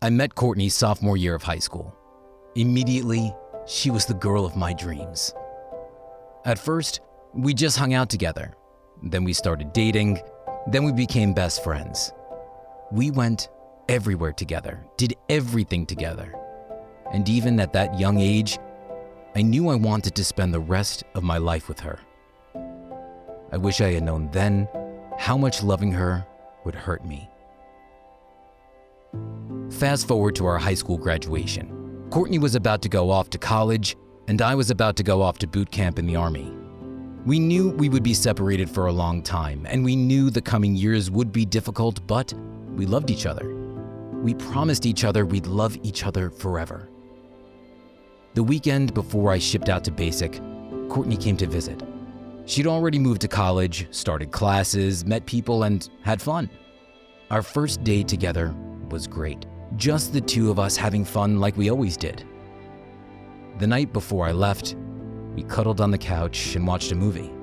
I met Courtney sophomore year of high school. Immediately, she was the girl of my dreams. At first, we just hung out together. Then we started dating. Then we became best friends. We went everywhere together, did everything together. And even at that young age, I knew I wanted to spend the rest of my life with her. I wish I had known then how much loving her would hurt me. Fast forward to our high school graduation. Courtney was about to go off to college, and I was about to go off to boot camp in the Army. We knew we would be separated for a long time, and we knew the coming years would be difficult, but we loved each other. We promised each other we'd love each other forever. The weekend before I shipped out to basic, Courtney came to visit. She'd already moved to college, started classes, met people, and had fun. Our first day together was great. Just the two of us having fun like we always did. The night before I left, we cuddled on the couch and watched a movie.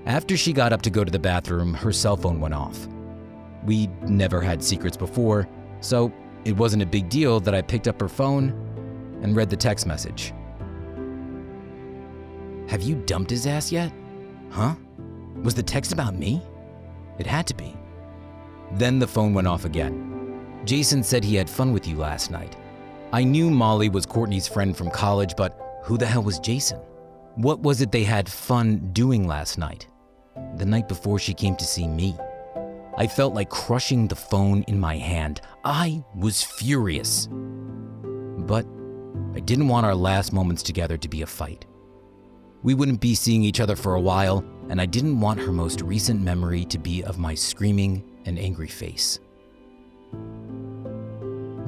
After she got up to go to the bathroom, her cell phone went off. We'd never had secrets before, so it wasn't a big deal that I picked up her phone and read the text message. "Have you dumped his ass yet?" Huh? Was the text about me? It had to be. Then the phone went off again. "Jason said he had fun with you last night." I knew Molly was Courtney's friend from college, but who the hell was Jason? What was it they had fun doing last night? The night before she came to see me. I felt like crushing the phone in my hand. I was furious. But I didn't want our last moments together to be a fight. We wouldn't be seeing each other for a while, and I didn't want her most recent memory to be of my screaming and angry face.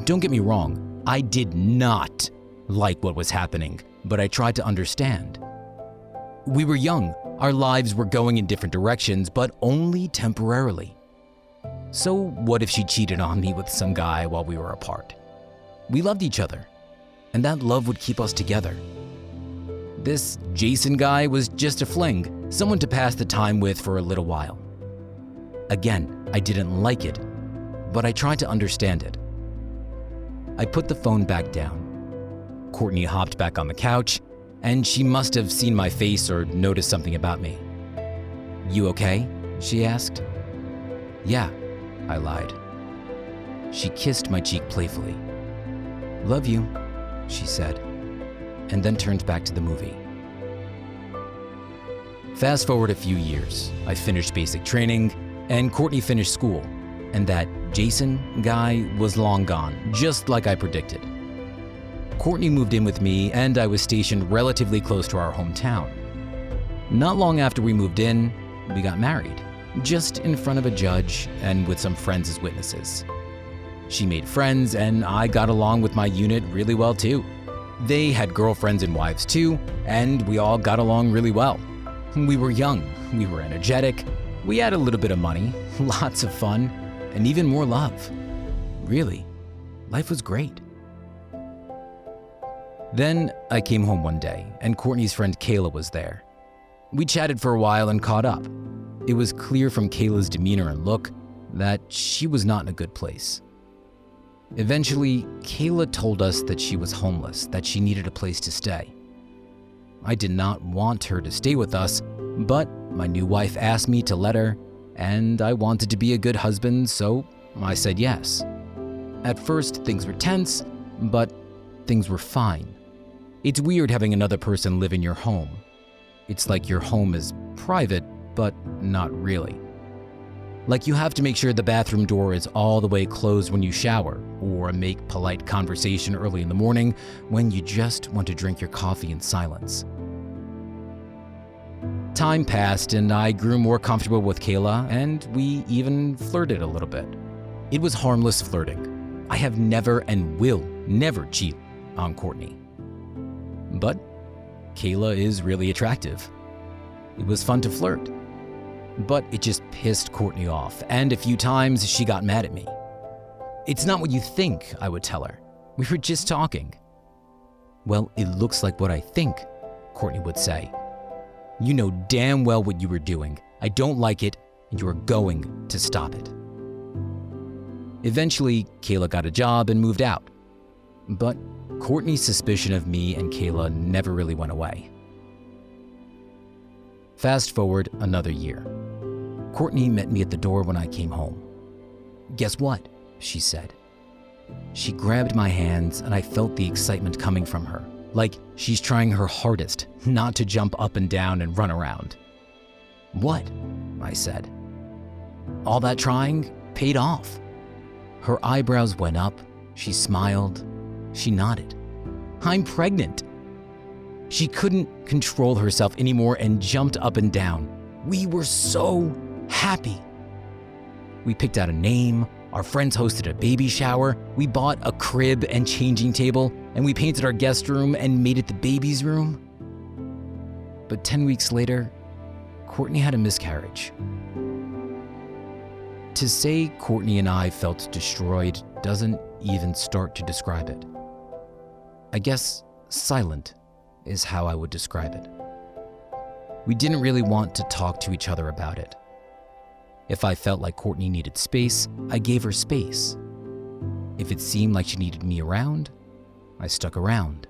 Don't get me wrong, I did not like what was happening, but I tried to understand. We were young, our lives were going in different directions, but only temporarily. So what if she cheated on me with some guy while we were apart? We loved each other, and that love would keep us together. This Jason guy was just a fling, someone to pass the time with for a little while. Again, I didn't like it, but I tried to understand it. I put the phone back down. Courtney hopped back on the couch, and she must have seen my face or noticed something about me. "You okay?" she asked. "Yeah," I lied. She kissed my cheek playfully. "Love you," she said, and then turned back to the movie. Fast forward a few years, I finished basic training, and Courtney finished school, and that Jason guy was long gone, just like I predicted. Courtney moved in with me, and I was stationed relatively close to our hometown. Not long after we moved in, we got married, just in front of a judge and with some friends as witnesses. She made friends, and I got along with my unit really well too. They had girlfriends and wives too, and we all got along really well. We were young, we were energetic, we had a little bit of money, lots of fun, and even more love. Really, life was great. Then I came home one day, and Courtney's friend Kayla was there. We chatted for a while and caught up. It was clear from Kayla's demeanor and look that she was not in a good place. Eventually, Kayla told us that she was homeless, that she needed a place to stay. I did not want her to stay with us, but my new wife asked me to let her, and I wanted to be a good husband, so I said yes. At first, things were tense, but things were fine. It's weird having another person live in your home. It's like your home is private, but not really. Like you have to make sure the bathroom door is all the way closed when you shower, or make polite conversation early in the morning when you just want to drink your coffee in silence. Time passed, and I grew more comfortable with Kayla, and we even flirted a little bit. It was harmless flirting. I have never and will never cheat on Courtney. But Kayla is really attractive. It was fun to flirt. But it just pissed Courtney off, and a few times she got mad at me. "It's not what you think," I would tell her. "We were just talking." "Well, it looks like what I think," Courtney would say. "You know damn well what you were doing. I don't like it, and you are going to stop it." Eventually, Kayla got a job and moved out. But Courtney's suspicion of me and Kayla never really went away. Fast forward another year. Courtney met me at the door when I came home. "Guess what?" she said. She grabbed my hands and I felt the excitement coming from her, like she's trying her hardest not to jump up and down and run around. "What?" I said. All that trying paid off. Her eyebrows went up, she smiled, she nodded. "I'm pregnant." She couldn't control herself anymore and jumped up and down. We were so happy. We picked out a name, our friends hosted a baby shower, we bought a crib and changing table, and we painted our guest room and made it the baby's room. But 10 weeks later, Courtney had a miscarriage. To say Courtney and I felt destroyed doesn't even start to describe it. I guess silent is how I would describe it. We didn't really want to talk to each other about it. If I felt like Courtney needed space, I gave her space. If it seemed like she needed me around, I stuck around.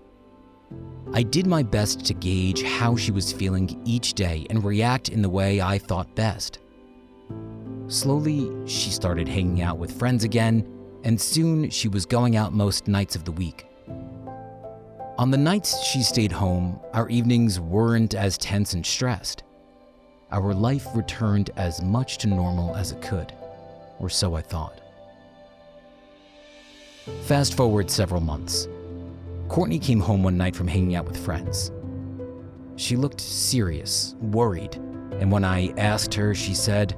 I did my best to gauge how she was feeling each day and react in the way I thought best. Slowly, she started hanging out with friends again, and soon she was going out most nights of the week. On the nights she stayed home, our evenings weren't as tense and stressed. Our life returned as much to normal as it could, or so I thought. Fast forward several months. Courtney came home one night from hanging out with friends. She looked serious, worried, and when I asked her, she said,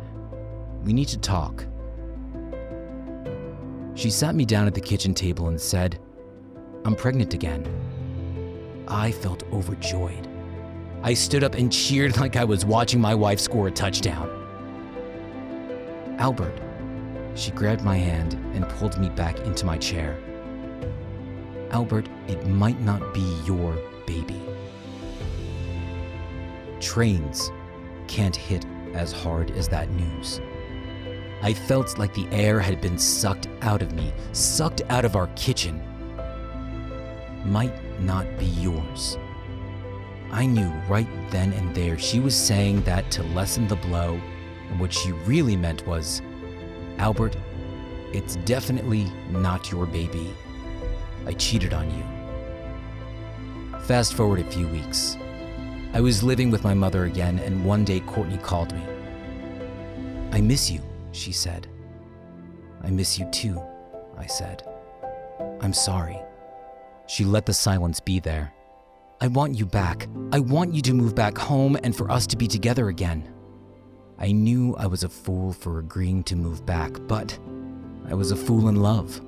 "We need to talk." She sat me down at the kitchen table and said, "I'm pregnant again." I felt overjoyed. I stood up and cheered like I was watching my wife score a touchdown. "Albert," she grabbed my hand and pulled me back into my chair. "Albert, it might not be your baby." Trains can't hit as hard as that news. I felt like the air had been sucked out of me, sucked out of our kitchen. "Might not be yours." I knew right then and there she was saying that to lessen the blow, and what she really meant was, "Albert, it's definitely not your baby. I cheated on you." Fast forward a few weeks. I was living with my mother again, and one day Courtney called me. "I miss you," she said. "I miss you too," I said. "I'm sorry." She let the silence be there. "I want you back. I want you to move back home and for us to be together again." I knew I was a fool for agreeing to move back, but I was a fool in love.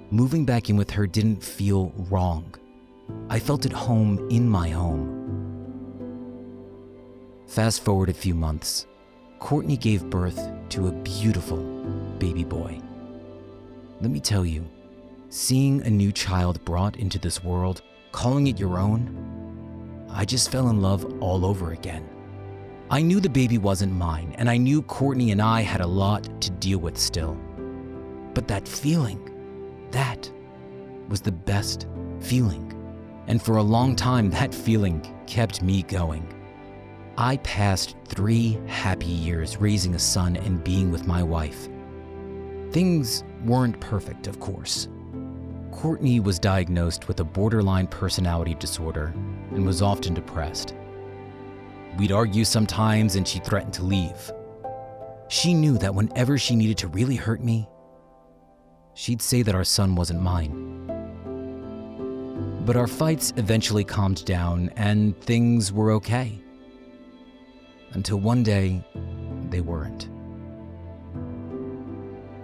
Moving back in with her didn't feel wrong. I felt at home in my home. Fast forward a few months. Courtney gave birth to a beautiful baby boy. Let me tell you, seeing a new child brought into this world, calling it your own, I just fell in love all over again. I knew the baby wasn't mine, and I knew Courtney and I had a lot to deal with still. But that feeling, that was the best feeling. And for a long time, that feeling kept me going. I passed 3 happy years raising a son and being with my wife. Things weren't perfect, of course. Courtney was diagnosed with a borderline personality disorder and was often depressed. We'd argue sometimes and she threatened to leave. She knew that whenever she needed to really hurt me, she'd say that our son wasn't mine. But our fights eventually calmed down and things were okay. Until one day, they weren't.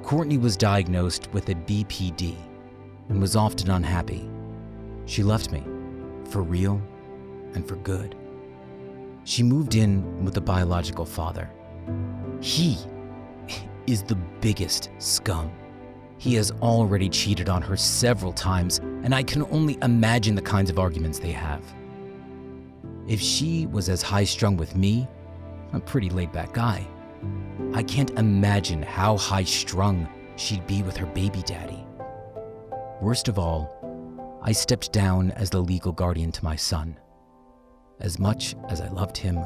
Courtney was diagnosed with a BPD and was often unhappy. She left me, for real and for good. She moved in with a biological father. He is the biggest scum. He has already cheated on her several times, and I can only imagine the kinds of arguments they have. If she was as high-strung with me, a pretty laid-back guy, I can't imagine how high-strung she'd be with her baby daddy. Worst of all, I stepped down as the legal guardian to my son. As much as I loved him,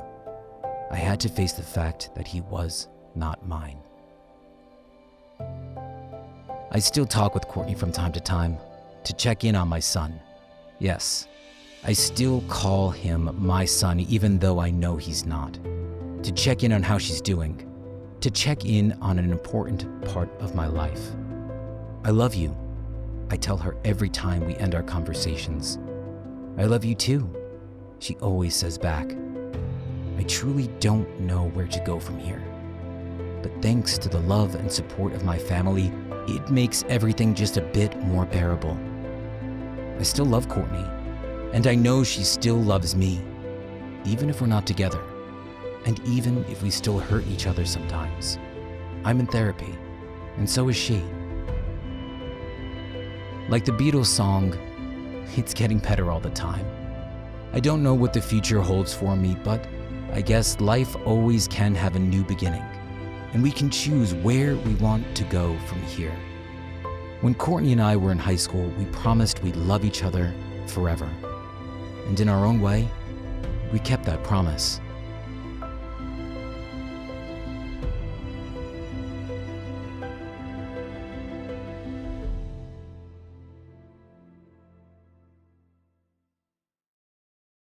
I had to face the fact that he was not mine. I still talk with Courtney from time to check in on my son. Yes, I still call him my son even though I know he's not. To check in on how she's doing. To check in on an important part of my life. I love you, I tell her every time we end our conversations. I love you too, she always says back. I truly don't know where to go from here. But thanks to the love and support of my family, it makes everything just a bit more bearable. I still love Courtney, and I know she still loves me, even if we're not together, and even if we still hurt each other sometimes. I'm in therapy, and so is she. Like the Beatles song, it's getting better all the time. I don't know what the future holds for me, but I guess life always can have a new beginning, and we can choose where we want to go from here. When Courtney and I were in high school, we promised we'd love each other forever. And in our own way, we kept that promise.